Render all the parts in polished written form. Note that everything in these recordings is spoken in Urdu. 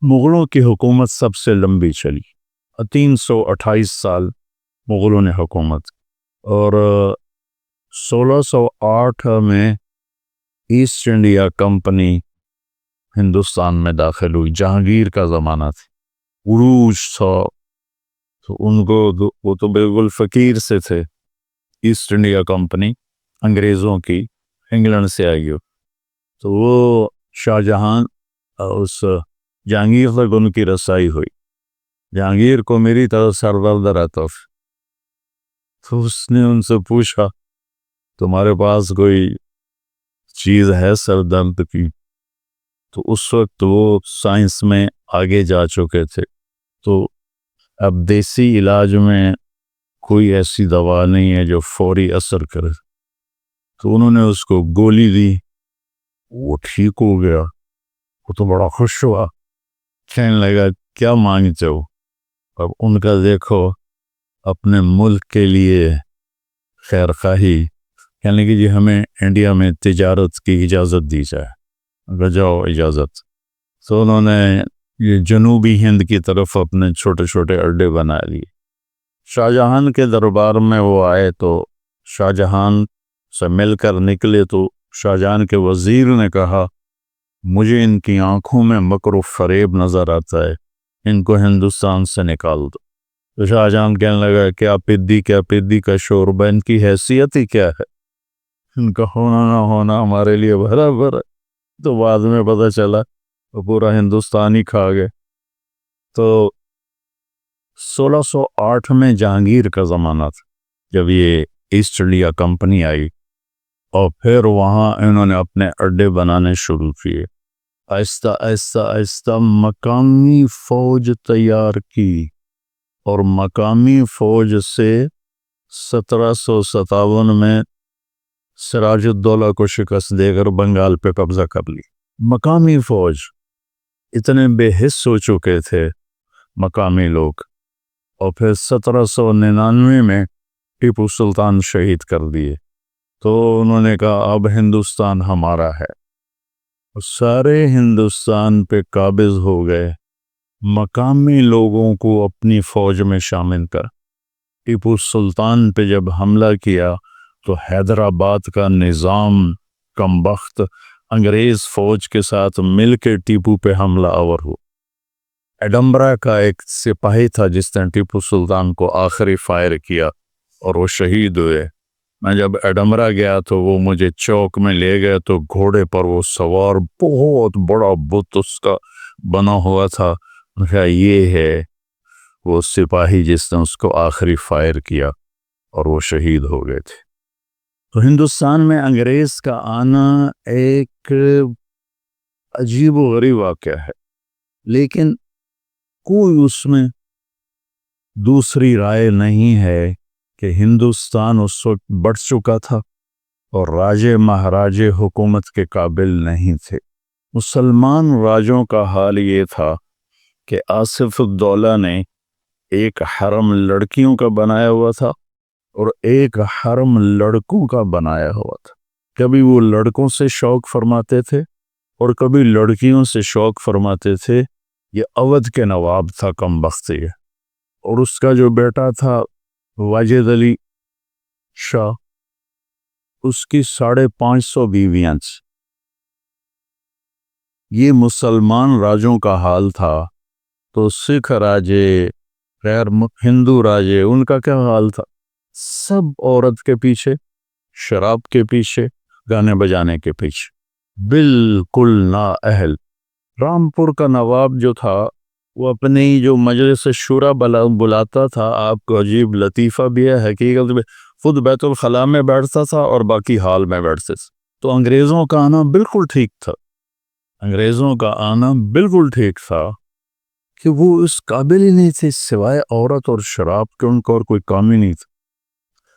مغلوں کی حکومت سب سے لمبی چلی، 328 سال مغلوں نے حکومت کی، اور 1608 میں ایسٹ انڈیا کمپنی ہندوستان میں داخل ہوئی۔ جہانگیر کا زمانہ تھا، عروج تھا، تو ان کو وہ تو بالکل فقیر سے تھے۔ ایسٹ انڈیا کمپنی انگریزوں کی انگلینڈ سے آئی ہو، تو وہ شاہ جہاں اس جہانگیر تک ان کی رسائی ہوئی۔ جہانگیر کو میری طرف سر درد رہتا، تو اس نے ان سے پوچھا تمہارے پاس کوئی چیز ہے سر درد کی؟ تو اس وقت وہ سائنس میں آگے جا چکے تھے، تو اب دیسی علاج میں کوئی ایسی دوا نہیں ہے جو فوری اثر کرے، تو انہوں نے اس کو گولی دی، وہ ٹھیک ہو گیا۔ وہ تو بڑا خوش ہوا، کہنے لگا کیا مانگتے ہو؟ اب ان کا دیکھو اپنے ملک کے لیے خیر خواہی، کہنے لگے جی ہمیں انڈیا میں تجارت کی اجازت دی جائے، رجاؤ اجازت۔ تو انہوں نے یہ جنوبی ہند کی طرف اپنے چھوٹے چھوٹے اڈے بنا لیے۔ شاہ جہان کے دربار میں وہ آئے تو شاہ جہان سے مل کر نکلے، تو شاہ جہان کے وزیر نے کہا مجھے ان کی آنکھوں میں مکر و فریب نظر آتا ہے، ان کو ہندوستان سے نکال دو۔ تو شاہ جہان کہنے لگا کیا پدی کا شوربہ، ان کی حیثیت ہی کیا ہے، ان کا ہونا نہ ہونا ہمارے لیے برابر ہے۔ تو بعد میں پتہ چلا وہ پورا ہندوستان ہی کھا گئے۔ تو 1608 میں جہانگیر کا زمانہ تھا جب یہ ایسٹ انڈیا کمپنی آئی، اور پھر وہاں انہوں نے اپنے اڈے بنانے شروع کیے۔ آہستہ آہستہ آہستہ مقامی فوج تیار کی، اور مقامی فوج سے 1757 میں سراج الدولہ کو شکست دے کر بنگال پہ قبضہ کر لی۔ مقامی فوج اتنے بے حس ہو چکے تھے مقامی لوگ، اور پھر 1799 میں ٹیپو سلطان شہید کر دیے، تو انہوں نے کہا اب ہندوستان ہمارا ہے، سارے ہندوستان پہ قابض ہو گئے۔ مقامی لوگوں کو اپنی فوج میں شامل کر ٹیپو سلطان پہ جب حملہ کیا تو حیدرآباد کا نظام کمبخت انگریز فوج کے ساتھ مل کے ٹیپو پہ حملہ آور ہو۔ ایڈمبرا کا ایک سپاہی تھا جس نے ٹیپو سلطان کو آخری فائر کیا اور وہ شہید ہوئے۔ میں جب ایڈمبرا گیا تو وہ مجھے چوک میں لے گئے، تو گھوڑے پر وہ سوار بہت بڑا بت اس کا بنا ہوا تھا، یہ ہے وہ سپاہی جس نے اس کو آخری فائر کیا، اور وہ شہید ہو گئے تھے۔ تو ہندوستان میں انگریز کا آنا ایک عجیب و غریب واقعہ ہے، لیکن کوئی اس میں دوسری رائے نہیں ہے کہ ہندوستان اس وقت بڑھ چکا تھا اور راجے مہاراجے حکومت کے قابل نہیں تھے۔ مسلمان راجوں کا حال یہ تھا کہ آصف الدولہ نے ایک حرم لڑکیوں کا بنایا ہوا تھا اور ایک حرم لڑکوں کا بنایا ہوا تھا۔ کبھی وہ لڑکوں سے شوق فرماتے تھے اور کبھی لڑکیوں سے شوق فرماتے تھے۔ یہ اودھ کے نواب تھا کمبخت یہ، اور اس کا جو بیٹا تھا واجد علی شاہ، اس کی 550 بیویاں تھیں۔ یہ مسلمان راجوں کا حال تھا، تو سکھ راجے، غیر ہندو راجے، ان کا کیا حال تھا؟ سب عورت کے پیچھے، شراب کے پیچھے، گانے بجانے کے پیچھے، بالکل نااہل۔ رامپور کا نواب جو تھا وہ اپنی جو مجلس شورا بلاتا تھا، آپ کو عجیب لطیفہ بھی ہے، حقیقت میں خود بیت الخلاء میں بیٹھتا تھا اور باقی حال میں بیٹھتے تھے۔ تو انگریزوں کا آنا بالکل ٹھیک تھا، انگریزوں کا آنا بالکل ٹھیک تھا کہ وہ اس قابل ہی نہیں تھے، سوائے عورت اور شراب کے ان کو اور کوئی کام ہی نہیں تھا۔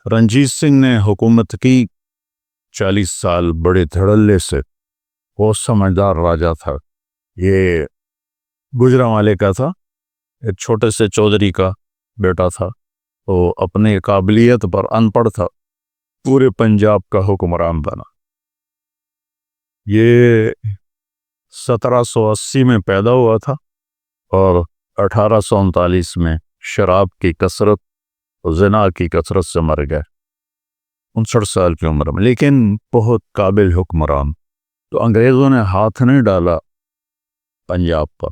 رنجیت سنگھ نے حکومت کی 40 سال بڑے دھڑلے سے، بہت سمجھدار راجا تھا۔ یہ گجرانوالے کا تھا، ایک چھوٹے سے چودھری کا بیٹا تھا، تو اپنے قابلیت پر ان پڑھ تھا، پورے پنجاب کا حکمران بنا۔ یہ 1780 میں پیدا ہوا تھا اور 1839 میں شراب کی کثرت اور زنا کی کثرت سے مر گئے 59 سال کی عمر میں، لیکن بہت قابل حکمران۔ تو انگریزوں نے ہاتھ نہیں ڈالا پنجاب پر۔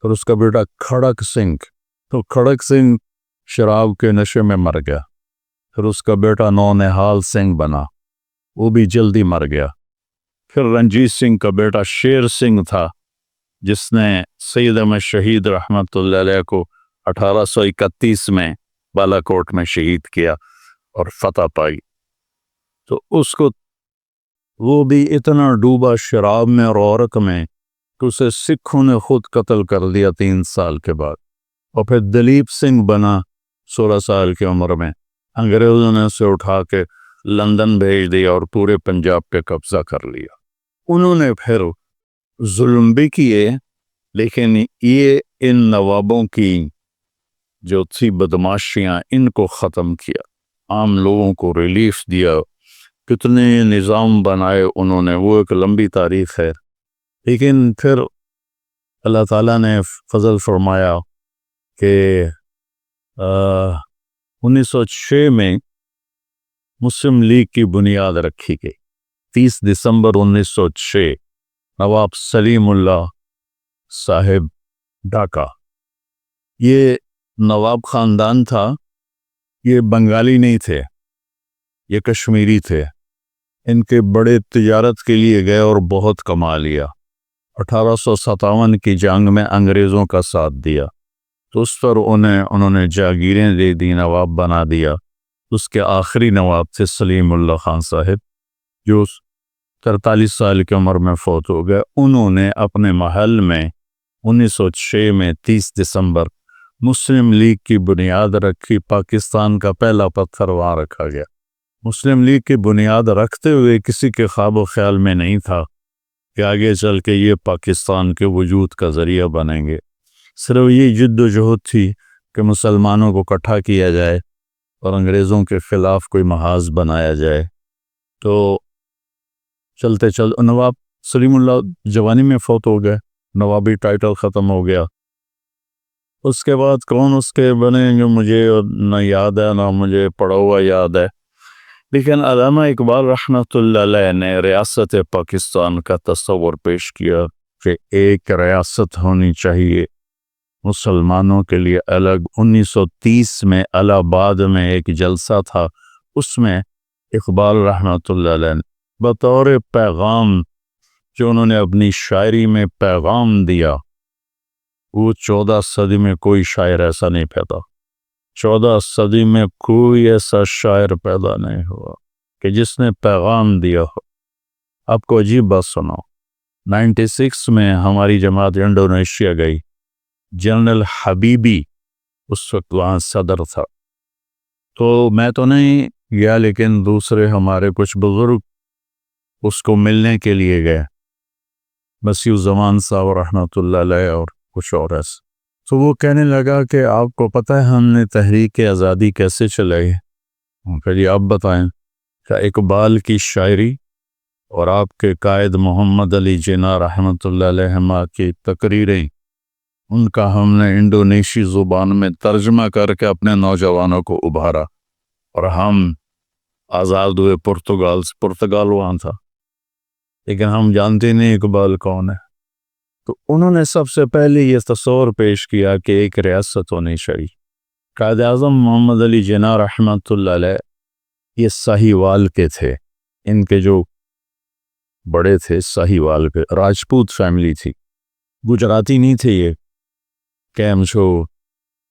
پھر اس کا بیٹا کھڑک سنگھ، تو کھڑک سنگھ شراب کے نشے میں مر گیا۔ پھر اس کا بیٹا نونہال سنگھ بنا، وہ بھی جلدی مر گیا۔ پھر رنجیت سنگھ کا بیٹا شیر سنگھ تھا، جس نے سید احمد شہید رحمۃ اللہ علیہ کو 1831 میں بالا کوٹ میں شہید کیا اور فتح پائی۔ تو اس کو وہ بھی اتنا ڈوبا شراب میں اور عورت میں کہ اسے سکھوں نے خود قتل کر دیا 3 سال کے بعد۔ اور پھر دلیپ سنگھ بنا 16 سال کی عمر میں، انگریزوں نے اسے اٹھا کے لندن بھیج دیا اور پورے پنجاب پہ قبضہ کر لیا۔ انہوں نے پھر ظلم بھی کیے، لیکن یہ ان نوابوں کی جو تھی بدماشیاں، ان کو ختم کیا، عام لوگوں کو ریلیف دیا، کتنے نظام بنائے انہوں نے، وہ ایک لمبی تاریخ ہے۔ لیکن پھر اللہ تعالیٰ نے فضل فرمایا کہ 1906 میں مسلم لیگ کی بنیاد رکھی گئی۔ 30 دسمبر 1906 نواب سلیم اللہ صاحب ڈھاکہ، یہ نواب خاندان تھا، یہ بنگالی نہیں تھے، یہ کشمیری تھے۔ ان کے بڑے تجارت کے لیے گئے اور بہت کما لیا۔ 1857 کی جنگ میں انگریزوں کا ساتھ دیا، تو اس پر انہوں نے جاگیریں دے دی، نواب بنا دیا۔ اس کے آخری نواب تھے سلیم اللہ خان صاحب، جو 43 سال کی عمر میں فوت ہو گئے۔ انہوں نے اپنے محل میں 1906 میں 30 دسمبر مسلم لیگ کی بنیاد رکھی۔ پاکستان کا پہلا پتھر وہاں رکھا گیا۔ مسلم لیگ کی بنیاد رکھتے ہوئے کسی کے خواب و خیال میں نہیں تھا کہ آگے چل کے یہ پاکستان کے وجود کا ذریعہ بنیں گے۔ صرف یہ جد و جہد تھی کہ مسلمانوں کو اکٹھا کیا جائے اور انگریزوں کے خلاف کوئی محاذ بنایا جائے۔ تو چلتے نواب سلیم اللہ جوانی میں فوت ہو گئے، نوابی ٹائٹل ختم ہو گیا۔ اس کے بعد کون اس کے بنے جو مجھے نہ یاد ہے، نہ مجھے پڑھا ہوا یاد ہے، لیکن علامہ اقبال رحمۃ اللہ علیہ نے ریاست پاکستان کا تصور پیش کیا کہ ایک ریاست ہونی چاہیے مسلمانوں کے لیے الگ۔ 1930 میں الہ آباد میں ایک جلسہ تھا، اس میں اقبال رحمۃ اللہ علیہ نے بطور پیغام جو انہوں نے اپنی شاعری میں پیغام دیا، وہ 14 صدی میں کوئی شاعر ایسا نہیں پیدا، 14 صدی میں کوئی ایسا شاعر پیدا نہیں ہوا کہ جس نے پیغام دیا ہو۔ آپ کو عجیب بات سناؤ، 96 میں ہماری جماعت انڈونیشیا گئی، جنرل حبیبی اس وقت وہاں صدر تھا، تو میں تو نہیں گیا لیکن دوسرے ہمارے کچھ بزرگ اس کو ملنے کے لیے گئے، مسیح زمان صاحب رحمۃ اللہ علیہ اور کچھ اور ایسے۔ تو وہ کہنے لگا کہ آپ کو پتہ ہے ہم نے تحریک آزادی کیسے چلائی؟ پھر آپ بتائیں کہ اقبال کی شاعری اور آپ کے قائد محمد علی جناح رحمۃ اللہ علیہ کی تقریریں، ان کا ہم نے انڈونیشی زبان میں ترجمہ کر کے اپنے نوجوانوں کو ابھارا، اور ہم آزاد ہوئے پرتگال وہاں تھا، لیکن ہم جانتے نہیں اقبال کون ہے۔ تو انہوں نے سب سے پہلے یہ تصور پیش کیا کہ ایک ریاست ہونی چاہیے۔ قائد اعظم محمد علی جناح رحمۃ اللہ علیہ یہ ساہیوال کے تھے، ان کے جو بڑے تھے ساہیوال کے، راجپوت فیملی تھی، گجراتی نہیں تھے یہ۔ کیم چھو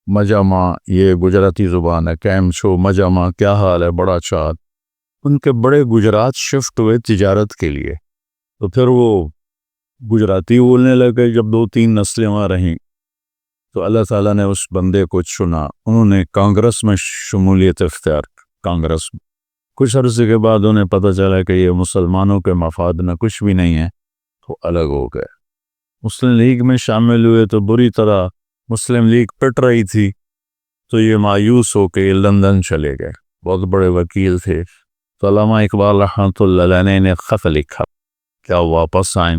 مجامہ، یہ گجراتی زبان ہے، کیم چھو مجامہ، کیا حال ہے، بڑا چاد۔ ان کے بڑے گجرات شفٹ ہوئے تجارت کے لیے، تو پھر وہ گجراتی بولنے لگے۔ جب 2-3 نسلیں وہاں رہیں تو اللہ تعالیٰ نے اس بندے کو چنا، انہوں نے کانگریس میں شمولیت اختیار کی۔ کانگریس میں کچھ عرصے کے بعد انہیں پتہ چلا کہ یہ مسلمانوں کے مفاد میں کچھ بھی نہیں ہے، تو الگ ہو گئے۔ مسلم لیگ میں شامل ہوئے تو بری طرح مسلم لیگ پٹ رہی تھی، تو یہ مایوس ہو کے لندن چلے گئے، بہت بڑے وکیل تھے۔ تو علامہ اقبال رحمۃ اللہ علیہ نے انہیں خط لکھا کہ آپ واپس آئیں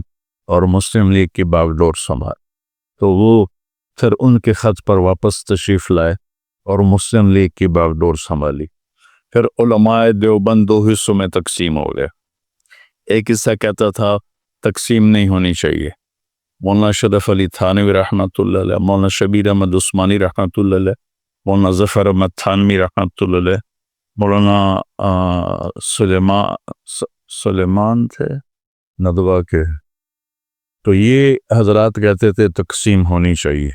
اور مسلم لیگ کی باغ ڈور سنبھال۔ تو وہ پھر ان کے خط پر واپس تشریف لائے اور مسلم لیگ کی باغ ڈور سنبھالی۔ پھر علماء دیوبند دو حصوں میں تقسیم ہو گئے۔ ایک حصہ کہتا تھا تقسیم نہیں ہونی چاہیے، مولانا شرف علی تھانوی رحمۃ اللہ علیہ، مولانا شبیر احمد عثمانی رحمۃ اللہ علیہ، مولانا ظفر احمد تھانوی رحمۃ اللہ علیہ، مولانا سلیمان تھے ندوہ کے، تو یہ حضرات کہتے تھے تقسیم ہونی چاہیے۔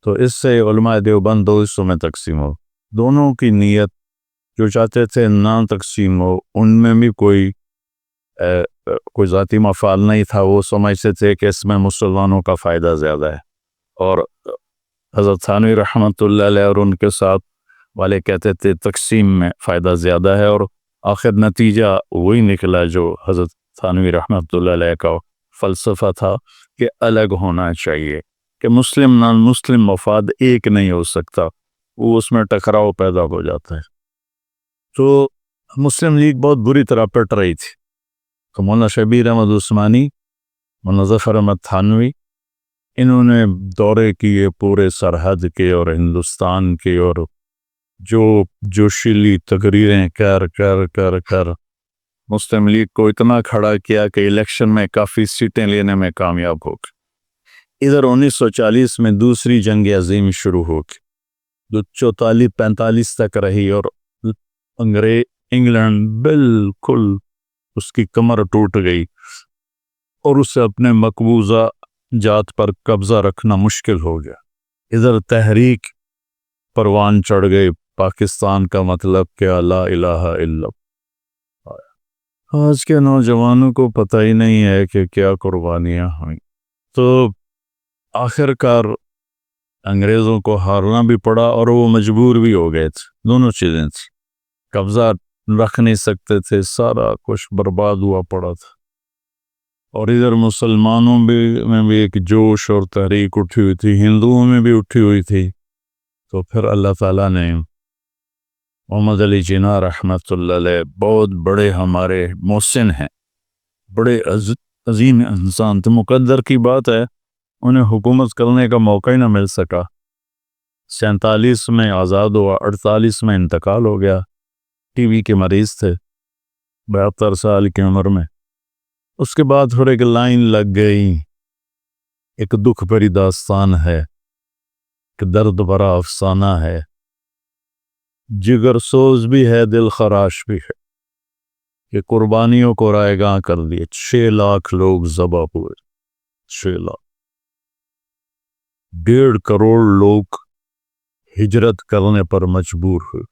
تو اس سے علماء دیوبند دو حصوں میں تقسیم ہو۔ دونوں کی نیت، جو چاہتے تھے نہ تقسیم ہو، ان میں بھی کوئی ذاتی مفعال نہیں تھا، وہ سمجھتے تھے کہ اس میں مسلمانوں کا فائدہ زیادہ ہے، اور حضرت تھانوی رحمۃ اللہ علیہ اور ان کے ساتھ والے کہتے تھے تقسیم میں فائدہ زیادہ ہے، اور آخر نتیجہ وہی نکلا جو حضرت تھانوی رحمۃ اللہ علیہ کا فلسفہ تھا کہ الگ ہونا چاہیے، کہ مسلم نان مسلم مفاد ایک نہیں ہو سکتا، وہ اس میں ٹکراؤ پیدا ہو جاتا ہے۔ تو مسلم لیگ بہت بری طرح پٹ رہی تھی، تو مولانا شبیر احمد عثمانی، مولانا ظفر احمد تھانوی، انہوں نے دورے کیے پورے سرحد کے اور ہندوستان کے، اور جو جوشیلی تقریریں کر کر کر کر مسلم لیگ کو اتنا کھڑا کیا کہ الیکشن میں کافی سیٹیں لینے میں کامیاب ہو گئے۔ ادھر 1940 میں دوسری جنگ عظیم شروع ہو گئی، جو 44-45 تک رہی، اور انگلینڈ بالکل اس کی کمر ٹوٹ گئی اور اسے اپنے مقبوضہ جات پر قبضہ رکھنا مشکل ہو گیا۔ ادھر تحریک پروان چڑھ گئی، پاکستان کا مطلب کیا، لا الہ الا اللہ۔ آج کے نوجوانوں کو پتہ ہی نہیں ہے کہ کیا قربانیاں ہوئیں۔ تو آخر کار انگریزوں کو ہارنا بھی پڑا اور وہ مجبور بھی ہو گئے تھے، دونوں چیزیں تھیں، قبضہ رکھ نہیں سکتے تھے، سارا کچھ برباد ہوا پڑا تھا۔ اور ادھر مسلمانوں میں بھی ایک جوش اور تحریک اٹھی ہوئی تھی، ہندوؤں میں بھی اٹھی ہوئی تھی۔ تو پھر اللہ تعالیٰ نے محمد علی جناح رحمۃ اللہ علیہ، بہت بڑے ہمارے محسن ہیں، بڑے عظیم انسان تھے، مقدر کی بات ہے انہیں حکومت کرنے کا موقع ہی نہ مل سکا۔ 47 میں آزاد ہوا، 48 میں انتقال ہو گیا، ٹی وی کے مریض تھے 72 سال کی عمر میں۔ اس کے بعد پھر ایک لائن لگ گئی، ایک دکھ بھری داستان ہے، ایک درد بھرا افسانہ ہے، جگر سوز بھی ہے، دل خراش بھی ہے، کہ قربانیوں کو رائے گاں کر دیے، 6 لاکھ لوگ ذبح ہوئے، 6 لاکھ، 1.5 کروڑ لوگ ہجرت کرنے پر مجبور ہوئے۔